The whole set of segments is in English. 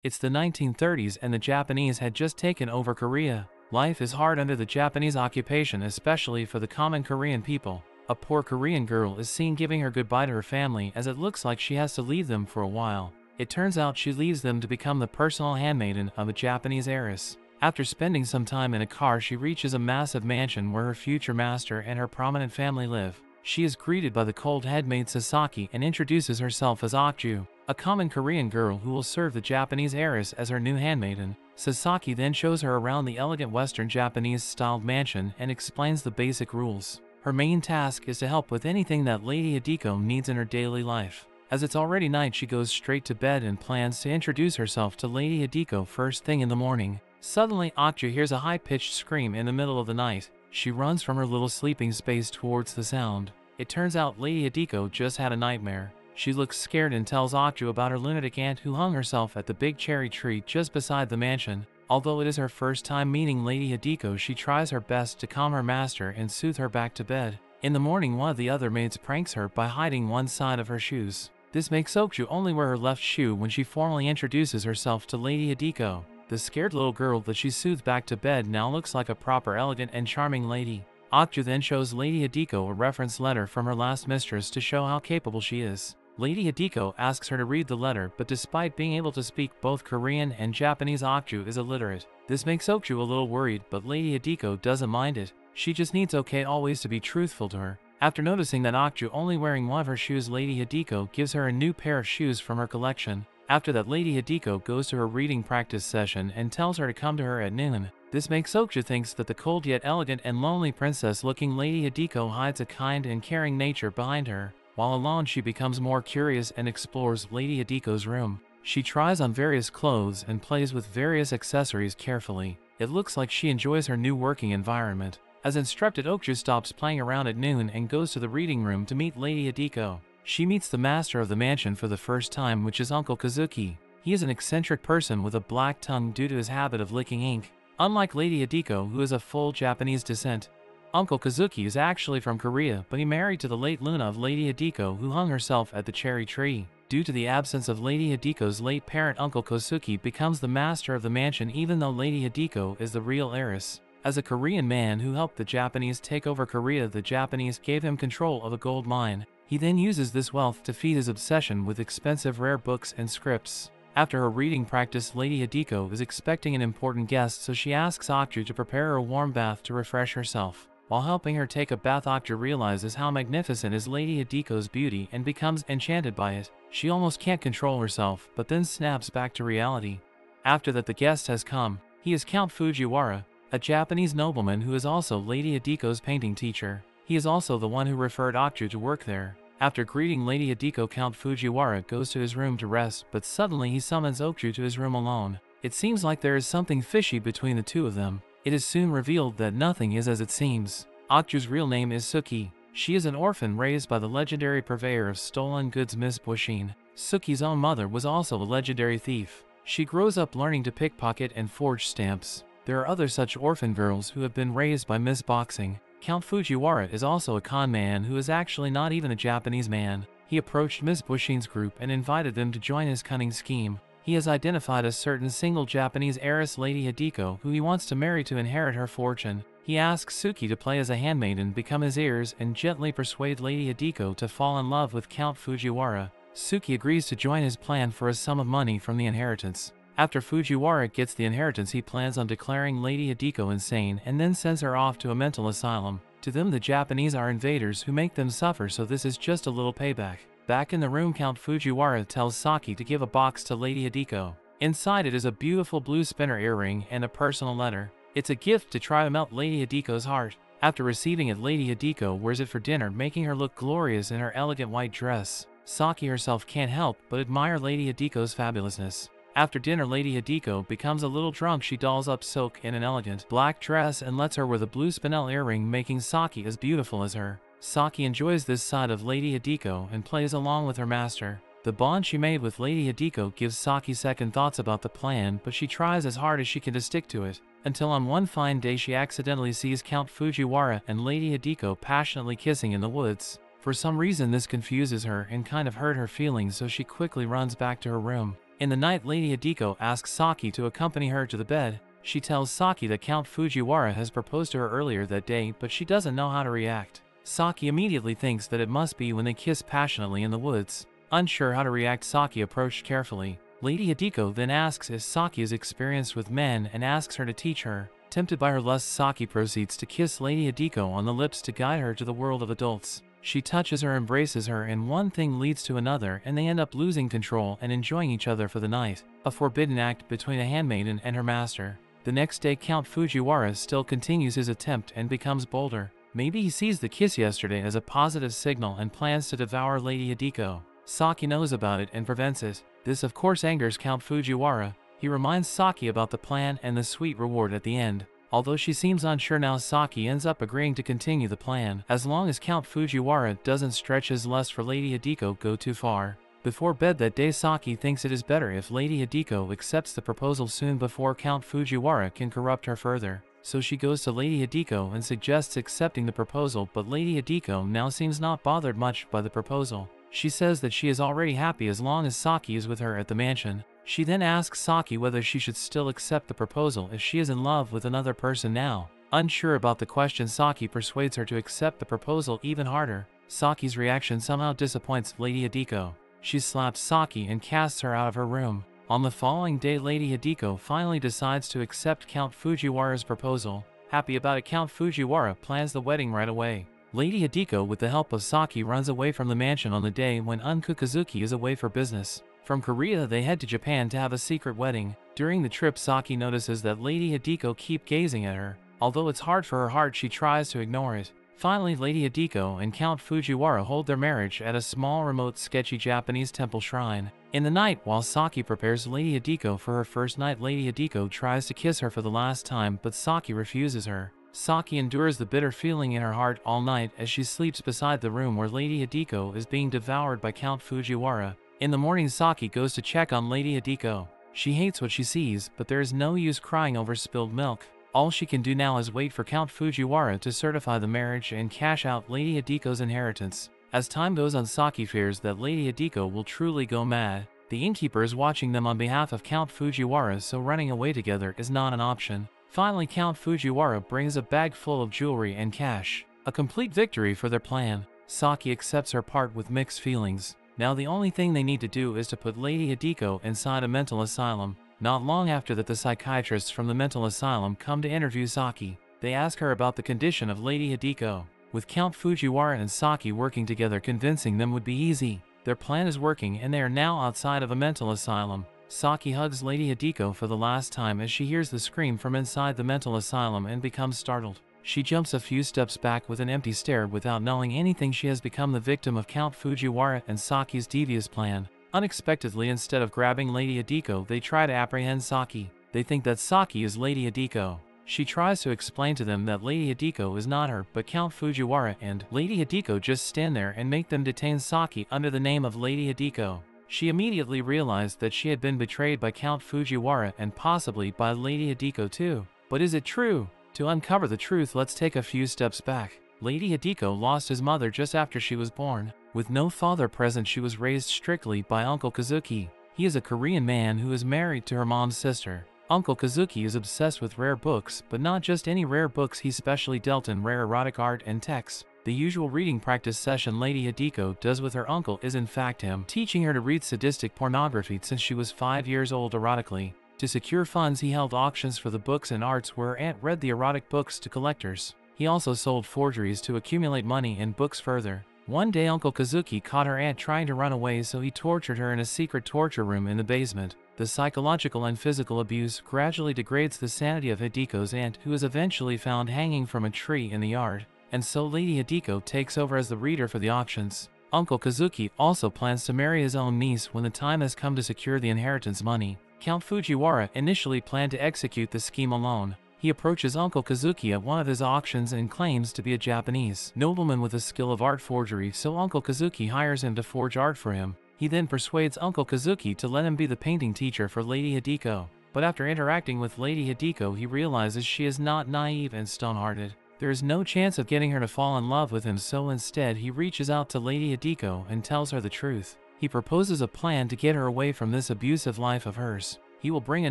It's the 1930s and the Japanese had just taken over Korea. Life is hard under the Japanese occupation, especially for the common Korean people. A poor Korean girl is seen giving her goodbye to her family as it looks like she has to leave them for a while. It turns out she leaves them to become the personal handmaiden of a Japanese heiress. After spending some time in a car, she reaches a massive mansion where her future master and her prominent family live. She is greeted by the cold headmaid Sasaki and introduces herself as Okju, a common Korean girl who will serve the Japanese heiress as her new handmaiden. Sasaki then shows her around the elegant Western Japanese-styled mansion and explains the basic rules. Her main task is to help with anything that Lady Hideko needs in her daily life. As it's already night, she goes straight to bed and plans to introduce herself to Lady Hideko first thing in the morning. Suddenly, Okju hears a high-pitched scream in the middle of the night. She runs from her little sleeping space towards the sound. It turns out Lady Hideko just had a nightmare. She looks scared and tells Okju about her lunatic aunt who hung herself at the big cherry tree just beside the mansion. Although it is her first time meeting Lady Hideko, she tries her best to calm her master and soothe her back to bed. In the morning, one of the other maids pranks her by hiding one side of her shoes. This makes Okju only wear her left shoe when she formally introduces herself to Lady Hideko. The scared little girl that she soothed back to bed now looks like a proper elegant and charming lady. Okju then shows Lady Hideko a reference letter from her last mistress to show how capable she is. Lady Hideko asks her to read the letter, but despite being able to speak both Korean and Japanese, Okju is illiterate. This makes Okju a little worried, but Lady Hideko doesn't mind it. She just needs always to be truthful to her. After noticing that Okju only wearing one of her shoes, Lady Hideko gives her a new pair of shoes from her collection. After that, Lady Hideko goes to her reading practice session and tells her to come to her at noon. This makes Okju thinks that the cold yet elegant and lonely princess-looking Lady Hideko hides a kind and caring nature behind her. While alone, she becomes more curious and explores Lady Hideko's room. She tries on various clothes and plays with various accessories carefully. It looks like she enjoys her new working environment. As instructed, Okju stops playing around at noon and goes to the reading room to meet Lady Hideko. She meets the master of the mansion for the first time, which is Uncle Kazuki. He is an eccentric person with a black tongue due to his habit of licking ink. Unlike Lady Hideko, who is of full Japanese descent, Uncle Kazuki is actually from Korea, but he married to the late Luna of Lady Hideko, who hung herself at the cherry tree. Due to the absence of Lady Hideko's late parent, Uncle Kosuke becomes the master of the mansion even though Lady Hideko is the real heiress. As a Korean man who helped the Japanese take over Korea, the Japanese gave him control of a gold mine. He then uses this wealth to feed his obsession with expensive rare books and scripts. After her reading practice, Lady Hideko is expecting an important guest, so she asks Okju to prepare her a warm bath to refresh herself. While helping her take a bath, Okju realizes how magnificent is Lady Hideko's beauty and becomes enchanted by it. She almost can't control herself, but then snaps back to reality. After that, the guest has come. He is Count Fujiwara, a Japanese nobleman who is also Lady Hideko's painting teacher. He is also the one who referred Okju to work there. After greeting Lady Hideko, Count Fujiwara goes to his room to rest, but suddenly he summons Okju to his room alone. It seems like there is something fishy between the two of them. It is soon revealed that nothing is as it seems. Okju's real name is Suki. She is an orphan raised by the legendary purveyor of stolen goods, Miss Bushin. Suki's own mother was also a legendary thief. She grows up learning to pickpocket and forge stamps. There are other such orphan girls who have been raised by Miss Boxing. Count Fujiwara is also a con man who is actually not even a Japanese man. He approached Miss Bushin's group and invited them to join his cunning scheme. He has identified a certain single Japanese heiress, Lady Hideko, who he wants to marry to inherit her fortune. He asks Suki to play as a handmaiden, become his heirs, and gently persuade Lady Hideko to fall in love with Count Fujiwara. Suki agrees to join his plan for a sum of money from the inheritance. After Fujiwara gets the inheritance, he plans on declaring Lady Hideko insane and then sends her off to a mental asylum. To them, the Japanese are invaders who make them suffer, so this is just a little payback. Back in the room, Count Fujiwara tells Saki to give a box to Lady Hideko. Inside it is a beautiful blue spinner earring and a personal letter. It's a gift to try to melt Lady Hideko's heart. After receiving it, Lady Hideko wears it for dinner, making her look glorious in her elegant white dress. Saki herself can't help but admire Lady Hideko's fabulousness. After dinner, Lady Hideko becomes a little drunk. She dolls up Sok in an elegant black dress and lets her wear the blue spinel earring, making Saki as beautiful as her. Saki enjoys this side of Lady Hideko and plays along with her master. The bond she made with Lady Hideko gives Saki second thoughts about the plan, but she tries as hard as she can to stick to it. Until on one fine day she accidentally sees Count Fujiwara and Lady Hideko passionately kissing in the woods. For some reason this confuses her and kind of hurt her feelings, so she quickly runs back to her room. In the night, Lady Hideko asks Saki to accompany her to the bed. She tells Saki that Count Fujiwara has proposed to her earlier that day, but she doesn't know how to react. Saki immediately thinks that it must be when they kiss passionately in the woods. Unsure how to react, Saki approached carefully. Lady Hideko then asks if Saki is experienced with men and asks her to teach her. Tempted by her lust, Saki proceeds to kiss Lady Hideko on the lips to guide her to the world of adults. She touches her, embraces her, and one thing leads to another, and they end up losing control and enjoying each other for the night. A forbidden act between a handmaiden and her master. The next day, Count Fujiwara still continues his attempt and becomes bolder. Maybe he sees the kiss yesterday as a positive signal and plans to devour Lady Hideko. Saki knows about it and prevents it. This of course angers Count Fujiwara. He reminds Saki about the plan and the sweet reward at the end. Although she seems unsure now, Saki ends up agreeing to continue the plan, as long as Count Fujiwara doesn't stretch his lust for Lady Hideko go too far. Before bed that day, Saki thinks it is better if Lady Hideko accepts the proposal soon before Count Fujiwara can corrupt her further. So she goes to Lady Hideko and suggests accepting the proposal, but Lady Hideko now seems not bothered much by the proposal. She says that she is already happy as long as Saki is with her at the mansion. She then asks Saki whether she should still accept the proposal if she is in love with another person now. Unsure about the question, Saki persuades her to accept the proposal even harder. Saki's reaction somehow disappoints Lady Hideko. She slaps Saki and casts her out of her room. On the following day, Lady Hideko finally decides to accept Count Fujiwara's proposal. Happy about it, Count Fujiwara plans the wedding right away. Lady Hideko, with the help of Saki, runs away from the mansion on the day when Uncle Kazuki is away for business. From Korea, they head to Japan to have a secret wedding. During the trip, Saki notices that Lady Hideko keeps gazing at her. Although it's hard for her heart, she tries to ignore it. Finally, Lady Hideko and Count Fujiwara hold their marriage at a small, remote, sketchy Japanese temple shrine. In the night, while Saki prepares Lady Hideko for her first night, Lady Hideko tries to kiss her for the last time, but Saki refuses her. Saki endures the bitter feeling in her heart all night as she sleeps beside the room where Lady Hideko is being devoured by Count Fujiwara. In the morning, Saki goes to check on Lady Hideko. She hates what she sees, but there is no use crying over spilled milk. All she can do now is wait for Count Fujiwara to certify the marriage and cash out Lady Hideko's inheritance. As time goes on, Saki fears that Lady Hideko will truly go mad. The innkeeper is watching them on behalf of Count Fujiwara, so running away together is not an option. Finally, Count Fujiwara brings a bag full of jewelry and cash. A complete victory for their plan. Saki accepts her part with mixed feelings. Now the only thing they need to do is to put Lady Hideko inside a mental asylum. Not long after that, the psychiatrists from the mental asylum come to interview Saki. They ask her about the condition of Lady Hideko. With Count Fujiwara and Saki working together, convincing them would be easy. Their plan is working and they are now outside of a mental asylum. Saki hugs Lady Hideko for the last time as she hears the scream from inside the mental asylum and becomes startled. She jumps a few steps back with an empty stare. Without knowing anything, she has become the victim of Count Fujiwara and Saki's devious plan. Unexpectedly, instead of grabbing Lady Hideko, they try to apprehend Saki. They think that Saki is Lady Hideko. She tries to explain to them that Lady Hideko is not her, but Count Fujiwara and Lady Hideko just stand there and make them detain Saki under the name of Lady Hideko. She immediately realized that she had been betrayed by Count Fujiwara and possibly by Lady Hideko too. But is it true? To uncover the truth, let's take a few steps back. Lady Hideko lost his mother just after she was born. With no father present, she was raised strictly by Uncle Kazuki. He is a Korean man who is married to her mom's sister. Uncle Kazuki is obsessed with rare books, but not just any rare books. He specially dealt in rare erotic art and texts. The usual reading practice session Lady Hideko does with her uncle is in fact him teaching her to read sadistic pornography since she was 5 years old erotically. To secure funds, he held auctions for the books and arts where her aunt read the erotic books to collectors. He also sold forgeries to accumulate money and books further. One day, Uncle Kazuki caught her aunt trying to run away, so he tortured her in a secret torture room in the basement. The psychological and physical abuse gradually degrades the sanity of Hideko's aunt, who is eventually found hanging from a tree in the yard. And so Lady Hideko takes over as the reader for the auctions. Uncle Kazuki also plans to marry his own niece when the time has come to secure the inheritance money. Count Fujiwara initially planned to execute the scheme alone. He approaches Uncle Kazuki at one of his auctions and claims to be a Japanese nobleman with a skill of art forgery, so Uncle Kazuki hires him to forge art for him. He then persuades Uncle Kazuki to let him be the painting teacher for Lady Hideko. But after interacting with Lady Hideko, he realizes she is not naive and stone-hearted. There is no chance of getting her to fall in love with him, so instead he reaches out to Lady Hideko and tells her the truth. He proposes a plan to get her away from this abusive life of hers. He will bring a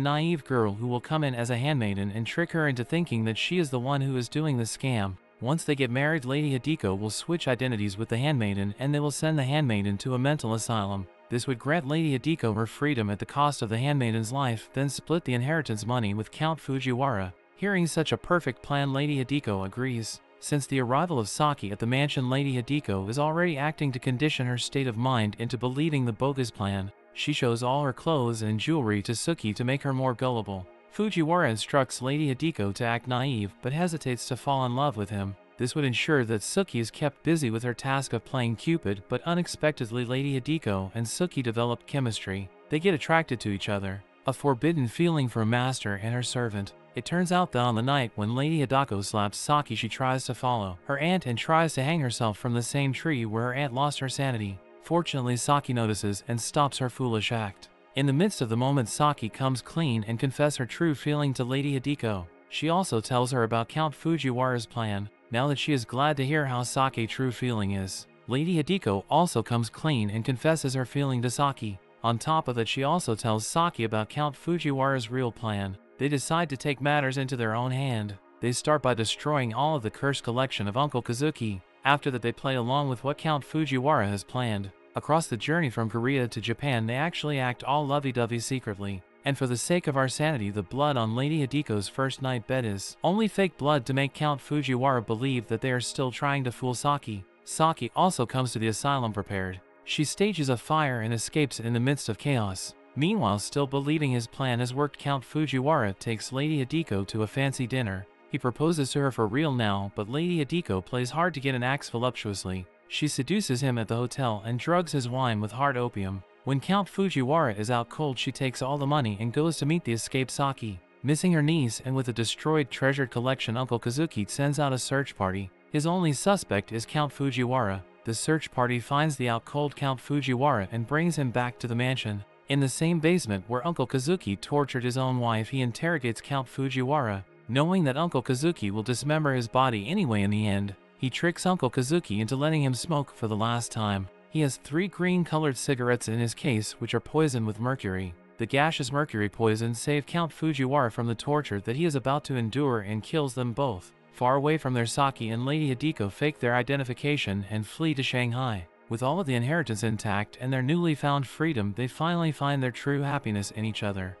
naive girl who will come in as a handmaiden and trick her into thinking that she is the one who is doing the scam. Once they get married, Lady Hideko will switch identities with the handmaiden and they will send the handmaiden to a mental asylum. This would grant Lady Hideko her freedom at the cost of the handmaiden's life, then split the inheritance money with Count Fujiwara. Hearing such a perfect plan, Lady Hideko agrees. Since the arrival of Saki at the mansion, Lady Hideko is already acting to condition her state of mind into believing the bogus plan. She shows all her clothes and jewelry to Suki to make her more gullible. Fujiwara instructs Lady Hideko to act naive but hesitates to fall in love with him. This would ensure that Suki is kept busy with her task of playing Cupid, but unexpectedly Lady Hideko and Suki develop chemistry. They get attracted to each other, a forbidden feeling for a master and her servant. It turns out that on the night when Lady Hideko slaps Saki, she tries to follow her aunt and tries to hang herself from the same tree where her aunt lost her sanity. Fortunately, Saki notices and stops her foolish act. In the midst of the moment, Saki comes clean and confesses her true feeling to Lady Hideko. She also tells her about Count Fujiwara's plan. Now that she is glad to hear how Saki's true feeling is, Lady Hideko also comes clean and confesses her feeling to Saki. On top of that, she also tells Saki about Count Fujiwara's real plan. They decide to take matters into their own hand. They start by destroying all of the cursed collection of Uncle Kazuki. After that, they play along with what Count Fujiwara has planned. Across the journey from Korea to Japan, they actually act all lovey-dovey secretly. And for the sake of our sanity, the blood on Lady Hideko's first night bed is only fake blood to make Count Fujiwara believe that they are still trying to fool Saki. Saki also comes to the asylum prepared. She stages a fire and escapes in the midst of chaos. Meanwhile, still believing his plan has worked, Count Fujiwara takes Lady Hideko to a fancy dinner. He proposes to her for real now, but Lady Hideko plays hard to get and acts voluptuously. She seduces him at the hotel and drugs his wine with hard opium. When Count Fujiwara is out cold, she takes all the money and goes to meet the escaped Saki. Missing her niece and with a destroyed treasured collection, Uncle Kazuki sends out a search party. His only suspect is Count Fujiwara. The search party finds the out cold Count Fujiwara and brings him back to the mansion. In the same basement where Uncle Kazuki tortured his own wife, he interrogates Count Fujiwara. Knowing that Uncle Kazuki will dismember his body anyway in the end, he tricks Uncle Kazuki into letting him smoke for the last time. He has 3 green-colored cigarettes in his case which are poisoned with mercury. The gaseous mercury poison saves Count Fujiwara from the torture that he is about to endure and kills them both. Far away from their, Saki and Lady Hideko fake their identification and flee to Shanghai. With all of the inheritance intact and their newly found freedom, they finally find their true happiness in each other.